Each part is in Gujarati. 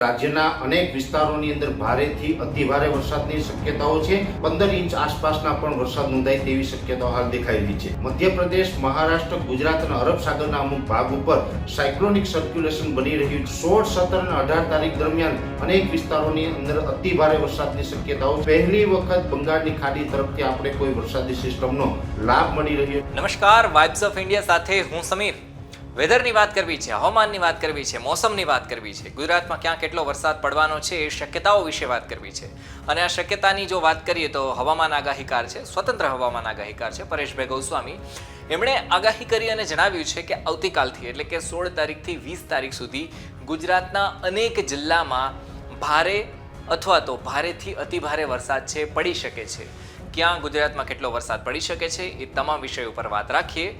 રાજ્યના અનેક વિસ્તારોની અંદર ભારેથી અતિભારે વરસાદની શક્યતાઓ છે। 15 ઇંચ આસપાસના પણ વરસાદ નોંધાય તેવી શક્યતાઓ હાલ દેખાઈ રહી છે। મધ્યપ્રદેશ, મહારાષ્ટ્ર, ગુજરાત અને અરબ સાગરના અમુક ભાગ ઉપર સાયક્લોનિક સર્ક્યુલેશન બની રહ્યું છે। 16, 17 અને 18 તારીખ દરમિયાન અનેક વિસ્તારોની અંદર અતિભારે વરસાદની શક્યતાઓ। પહેલી વખત બંગાળની ખાડી તરફથી આપણે કોઈ વરસાદી સિસ્ટમનો લાભ મળી રહ્યો છે। નમસ્કાર, વાઇબ્સ ઓફ ઇન્ડિયા સાથે હું સમીર। વેધરની વાત કરવી છે, હવામાનની વાત કરવી છે, મોસમની વાત કરવી છે, ગુજરાતમાં ક્યાં કેટલો વરસાદ પડવાનો છે એ શક્યતાઓ વિશે વાત કરવી છે। અને આ શક્યતાની જો વાત કરીએ તો હવામાન આગાહીકાર છે, સ્વતંત્ર હવામાન આગાહીકાર છે પરેશભાઈ ગોસ્વામી। એમણે આગાહી કરી અને જણાવ્યું છે કે આવતીકાલથી એટલે કે 16 તારીખથી 20 તારીખ સુધી ગુજરાતના અનેક જિલ્લામાં ભારે અથવા તો ભારેથી અતિભારે વરસાદ છે પડી શકે છે। ક્યાં ગુજરાતમાં કેટલો વરસાદ પડી શકે છે એ તમામ વિષયો ઉપર વાત રાખીએ।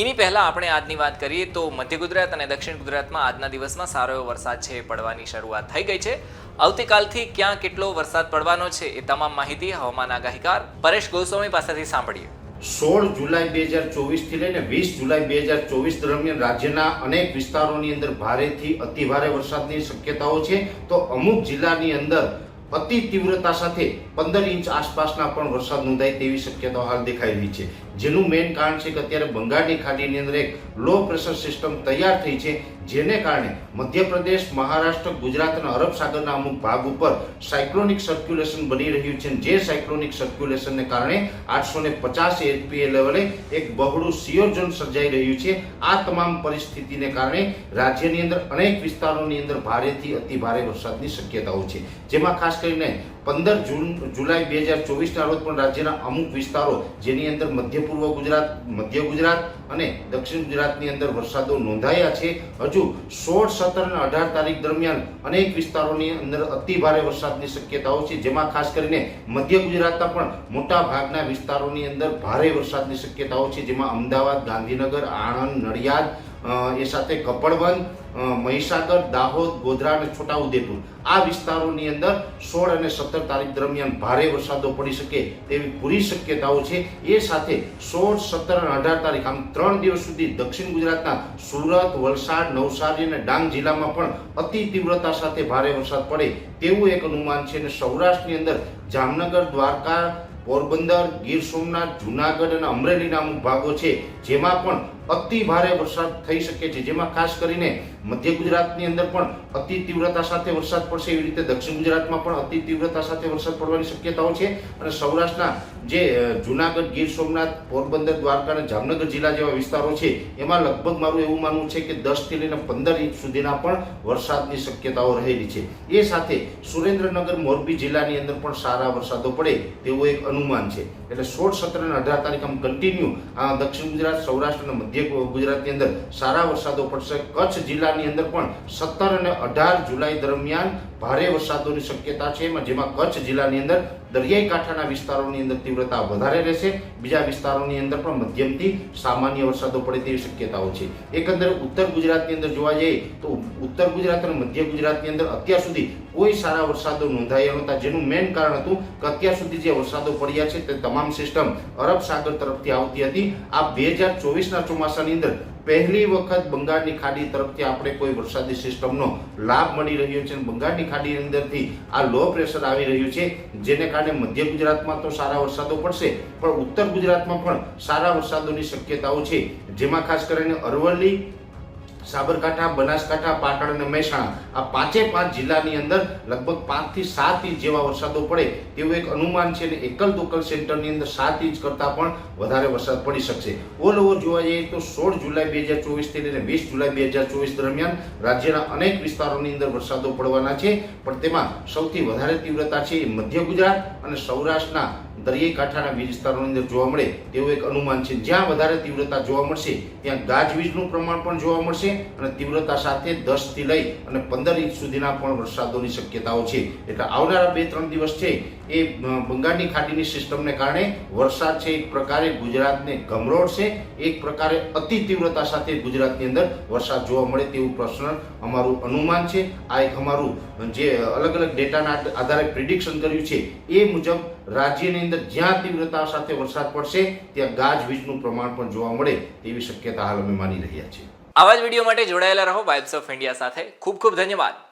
એની પહેલાં આપણે આજની વાત કરીએ તો મધ્ય ગુજરાત અને દક્ષિણ ગુજરાતમાં આજના દિવસમાં સારો એવો વરસાદ છે પડવાની શરૂઆત થઈ ગઈ છે। આવતીકાલથી ક્યાં કેટલો વરસાદ પડવાનો છે એ તમામ માહિતી હવામાન આગાહીકાર પરેશ ગોસ્વામી પાસેથી સાંભળીએ। 16 જુલાઈ 2024 થી લઈને 20 જુલાઈ 2024 દરમિયાન રાજ્યના અનેક વિસ્તારોની અંદર ભારેથી અતિભારે વરસાદની શક્યતાઓ છે। તો અમુક જિલ્લાની અંદર અતિ તીવ્રતા સાથે 15 ઇંચ આસપાસના પણ વરસાદ નોંધાય તેવી શક્યતાઓ હાલ દેખાઈ રહી છે। જેનું મેઇન કારણ છે કે અત્યારે બંગાળની ખાડીની અંદર એક લો પ્રેશર સિસ્ટમ તૈયાર થઈ છે, જેને કારણે મધ્યપ્રદેશ, મહારાષ્ટ્ર, ગુજરાત અને અરબ સાગરના અમુક ભાગ ઉપર સાયક્લોનિક સર્ક્યુલેશન બની રહ્યું છે। જે સાયક્લોનિક સર્ક્યુલેશનને કારણે 850 એચપીએ લેવલે એક બહોળું સિયર ઝોન સર્જાઈ રહ્યું છે। આ તમામ પરિસ્થિતિને કારણે રાજ્યની અંદર અનેક વિસ્તારોની અંદર ભારેથી અતિભારે વરસાદની શક્યતાઓ છે, જેમાં ખાસ કરીને 15 જુલાઈ 2024ના રોજ પણ રાજ્યના અમુક વિસ્તારો જેની અંદર મધ્ય પૂર્વ ગુજરાત, મધ્ય ગુજરાત અને દક્ષિણ ગુજરાતની અંદર વરસાદો નોંધાયા છે। હજુ 16, 17 અને 18 તારીખ દરમિયાન અનેક વિસ્તારોની અંદર અતિભારે વરસાદની શક્યતાઓ છે, જેમાં ખાસ કરીને મધ્ય ગુજરાતના પણ મોટા ભાગના વિસ્તારોની અંદર ભારે વરસાદની શક્યતાઓ છે, જેમાં અમદાવાદ, ગાંધીનગર, આણંદ, નડિયાદ, એ સાથે કપડવંજ, મહીસાગર, દાહોદ, ગોધરા અને છોટાઉદેપુર આ વિસ્તારોની અંદર 16 અને 17 તારીખ દરમિયાન ભારે વરસાદો પડી શકે તેવી પૂરી શક્યતાઓ છે। એ સાથે 16, 17 અને 18 તારીખ આમ 3 દિવસ સુધી દક્ષિણ ગુજરાતના સુરત, વલસાડ, નવસારી અને ડાંગ જિલ્લામાં પણ અતિ તીવ્રતા સાથે ભારે વરસાદ પડે તેવું એક અનુમાન છે। અને સૌરાષ્ટ્રની અંદર જામનગર, દ્વારકા, પોરબંદર, ગીર સોમનાથ, જુનાગઢ અને અમરેલીના અમુક ભાગો છે જેમાં પણ અતિ ભારે વરસાદ થઈ શકે છે, જેમાં ખાસ કરીને મધ્ય ગુજરાતની અંદર પણ અતિ તીવ્રતા સાથે વરસાદ પડશે, એવી રીતે દક્ષિણ ગુજરાતમાં પણ અતિ તીવ્રતા સાથે વરસાદ પડવાની શક્યતાઓ છે। અને સૌરાષ્ટ્રના જે જુનાગઢ, ગીર સોમનાથ, પોરબંદર, દ્વારકા અને જામનગર જિલ્લા જેવા વિસ્તારો છે એમાં લગભગ મારું એવું માનવું છે કે 10 થી લઈને 15 ઇંચ સુધીના પણ વરસાદની શક્યતાઓ રહેલી છે। એ સાથે સુરેન્દ્રનગર, મોરબી જિલ્લાની અંદર પણ સારા વરસાદો પડે તેવું એક અનુમાન છે। એટલે 16, 17 અને 18 તારીખ આમ કન્ટિન્યુ દક્ષિણ ગુજરાત, સૌરાષ્ટ્ર અને મધ્ય ગુજરાતની અંદર સારા વરસાદો પડશે। કચ્છ જિલ્લાની અંદર પણ 17 અને 18 જુલાઈ દરમિયાન ભારે વરસાદોની શક્યતા છે, જેમાં કચ્છ જિલ્લાની અંદર દરિયાઈ કાંઠાના વિસ્તારોની અંદર તીવ્રતા વધારે રહેશે, બીજા વિસ્તારોની અંદર પણ મધ્યમથી સામાન્ય વરસાદો પડે તેવી શક્યતાઓ છે। એકંદરે ઉત્તર ગુજરાતની અંદર જોવા જઈએ તો ઉત્તર ગુજરાત અને મધ્ય ગુજરાતની અંદર અત્યાર સુધી કોઈ સારા વરસાદો નોંધાયા નહોતા, જેનું મેઇન કારણ હતું કે અત્યાર સુધી જે વરસાદો પડ્યા છે તે તમામ સિસ્ટમ અરબ સાગર તરફથી આવતી હતી। આ 2024ના ચોમાસાની અંદર પહેલી વખત બંગાળની ખાડી તરફથી આપણે કોઈ વરસાદી સિસ્ટમનો લાભ મળી રહ્યો છે। બંગાળની ખાડી અંદરથી આ લો પ્રેશર આવી રહ્યું છે, જેને કારણે મધ્ય ગુજરાતમાં તો સારા વરસાદો પડશે, પણ ઉત્તર ગુજરાતમાં પણ સારા વરસાદોની શક્યતાઓ છે, જેમાં ખાસ કરીને અરવલ્લી, સાબરકાંઠા, બનાસકાંઠા, પાટણ અને મહેસાણા આ 5 જિલ્લાની અંદર લગભગ 5 થી 7 ઇંચ જેવા વરસાદો પડે તેવું એક અનુમાન છે। અને એકલ દોકલ સેન્ટરની અંદર 7 ઇંચ કરતાં પણ વધારે વરસાદ પડી શકશે। ઓલ ઓવર જોવા જઈએ તો 16 જુલાઈ 2024 થી લઈને 20 જુલાઈ 2024 દરમિયાન રાજ્યના અનેક વિસ્તારોની અંદર વરસાદો પડવાના છે, પણ તેમાં સૌથી વધારે તીવ્રતા છે એ મધ્ય ગુજરાત અને સૌરાષ્ટ્રના દરિયાઈ કાંઠાના વિસ્તારોની અંદર જોવા મળે તેવું એક અનુમાન છે। જ્યાં વધારે તીવ્રતા જોવા મળશે ત્યાં ગાજવીજનું પ્રમાણ પણ જોવા મળશે અને તીવ્રતા સાથે 10 થી લઈ અને 15 ઇંચ સુધીના પણ વરસાદોની શક્યતાઓ છે। એટલે આવનારા 2-3 દિવસ છે એ બંગાળની ખાડીની સિસ્ટમને કારણે વરસાદ છે એક પ્રકારે ગુજરાતને ગમરોડશે, એક પ્રકારે અતિ તીવ્રતા સાથે ગુજરાતની અંદર વરસાદ જોવા મળે તેવું પર્સનલ અમારું અનુમાન છે। આ એક અમારું જે અલગ અલગ ડેટાના આધારે પ્રિડિક્શન કર્યું છે એ મુજબ રાજ્યની અંદર જ્યાં તીવ્રતા સાથે વરસાદ પડશે ત્યાં ગાજવીજનું પ્રમાણ પણ જોવા મળે તેવી શક્યતા હાલ અમે માની રહ્યા છીએ। આવા જ વિડીયો માટે જોડાયેલા રહો વાઇબ્સ ઓફ ઇન્ડિયા સાથે। ખૂબ ખૂબ ધન્યવાદ।